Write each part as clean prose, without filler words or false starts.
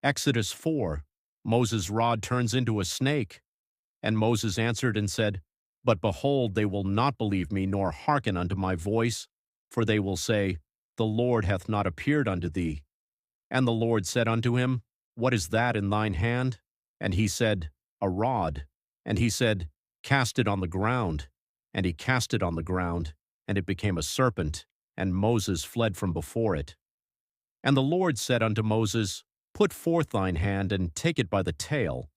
Exodus 4, Moses' rod turns into a snake. And Moses answered and said, But behold, they will not believe me, nor hearken unto my voice, for they will say, The Lord hath not appeared unto thee. And the Lord said unto him, What is that in thine hand? And he said, A rod. And he said, Cast it on the ground. And he cast it on the ground, and it became a serpent, and Moses fled from before it. And the Lord said unto Moses, Put forth thine hand, and take it by the tail.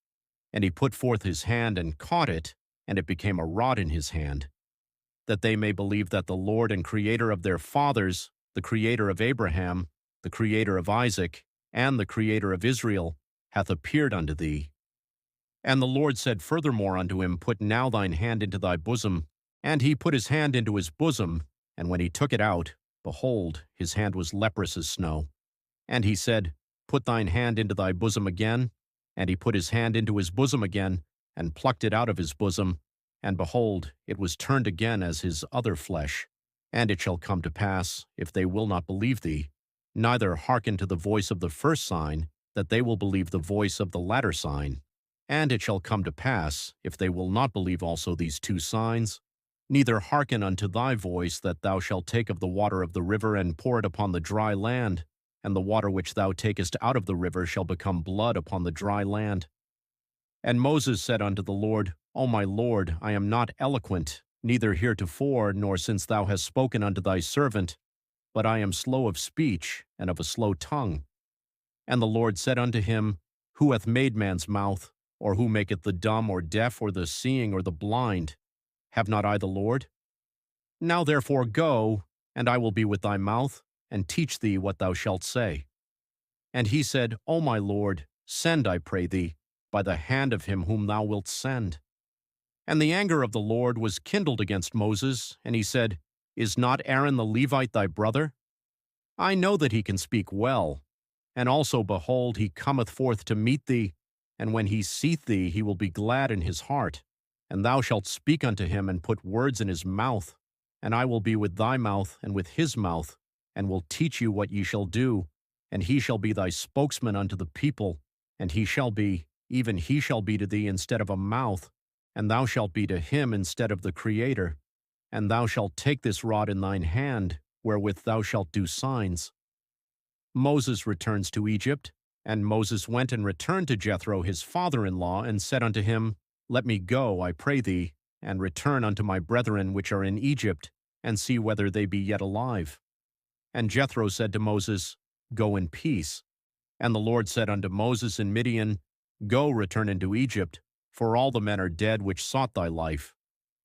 And he put forth his hand, and caught it, and it became a rod in his hand, that they may believe that the Lord and Creator of their fathers, the Creator of Abraham, the Creator of Isaac, and the Creator of Israel, hath appeared unto thee. And the Lord said furthermore unto him, Put now thine hand into thy bosom. And he put his hand into his bosom, and when he took it out, behold, his hand was leprous as snow. And he said, Put thine hand into thy bosom again. And he put his hand into his bosom again, and plucked it out of his bosom. And behold, it was turned again as his other flesh. And it shall come to pass, if they will not believe thee, neither hearken to the voice of the first sign, that they will believe the voice of the latter sign. And it shall come to pass, if they will not believe also these two signs, neither hearken unto thy voice, that thou shalt take of the water of the river, and pour it upon the dry land, and the water which thou takest out of the river shall become blood upon the dry land. And Moses said unto the Lord, O my Lord, I am not eloquent, neither heretofore, nor since thou hast spoken unto thy servant, but I am slow of speech, and of a slow tongue. And the Lord said unto him, Who hath made man's mouth? Or who maketh the dumb, or deaf, or the seeing, or the blind? Have not I the Lord? Now therefore go, and I will be with thy mouth, and teach thee what thou shalt say. And he said, O my Lord, send, I pray thee, by the hand of him whom thou wilt send. And the anger of the Lord was kindled against Moses, and he said, Is not Aaron the Levite thy brother? I know that he can speak well. And also, behold, he cometh forth to meet thee, and when he seeth thee, he will be glad in his heart. And thou shalt speak unto him, and put words in his mouth. And I will be with thy mouth, and with his mouth, and will teach you what ye shall do. And he shall be thy spokesman unto the people. And he shall be, even he shall be to thee instead of a mouth, and thou shalt be to him instead of the Creator. And thou shalt take this rod in thine hand, wherewith thou shalt do signs. Moses returns to Egypt. And Moses went and returned to Jethro his father-in-law, and said unto him, Let me go, I pray thee, and return unto my brethren which are in Egypt, and see whether they be yet alive. And Jethro said to Moses, Go in peace. And the Lord said unto Moses in Midian, Go, return into Egypt, for all the men are dead which sought thy life.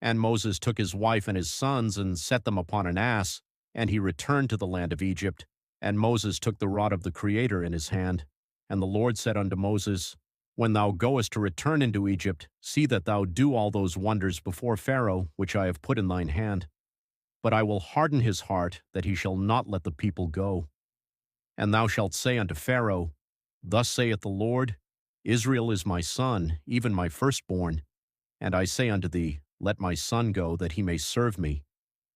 And Moses took his wife and his sons, and set them upon an ass, and he returned to the land of Egypt. And Moses took the rod of the Creator in his hand. And the Lord said unto Moses, When thou goest to return into Egypt, see that thou do all those wonders before Pharaoh, which I have put in thine hand. But I will harden his heart, that he shall not let the people go. And thou shalt say unto Pharaoh, Thus saith the Lord, Israel is my son, even my firstborn. And I say unto thee, Let my son go, that he may serve me.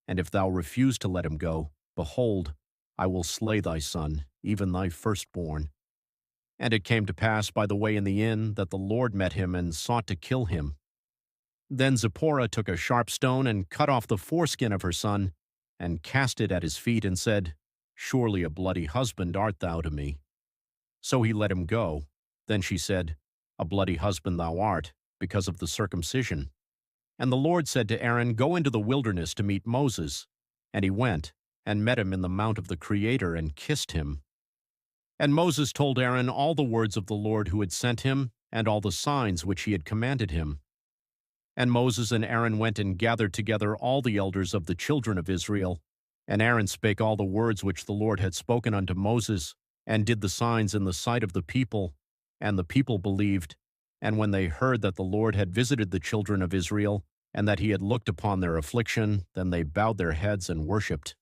And if thou refuse to let him go, behold, I will slay thy son, even thy firstborn. And it came to pass by the way in the inn, that the Lord met him, and sought to kill him. Then Zipporah took a sharp stone, and cut off the foreskin of her son, and cast it at his feet, and said, Surely a bloody husband art thou to me. So he let him go. Then she said, A bloody husband thou art, because of the circumcision. And the Lord said to Aaron, Go into the wilderness to meet Moses. And he went, and met him in the mount of the Creator, and kissed him. And Moses told Aaron all the words of the Lord who had sent him, and all the signs which he had commanded him. And Moses and Aaron went and gathered together all the elders of the children of Israel. And Aaron spake all the words which the Lord had spoken unto Moses, and did the signs in the sight of the people. And the people believed. And when they heard that the Lord had visited the children of Israel, and that he had looked upon their affliction, then they bowed their heads and worshipped.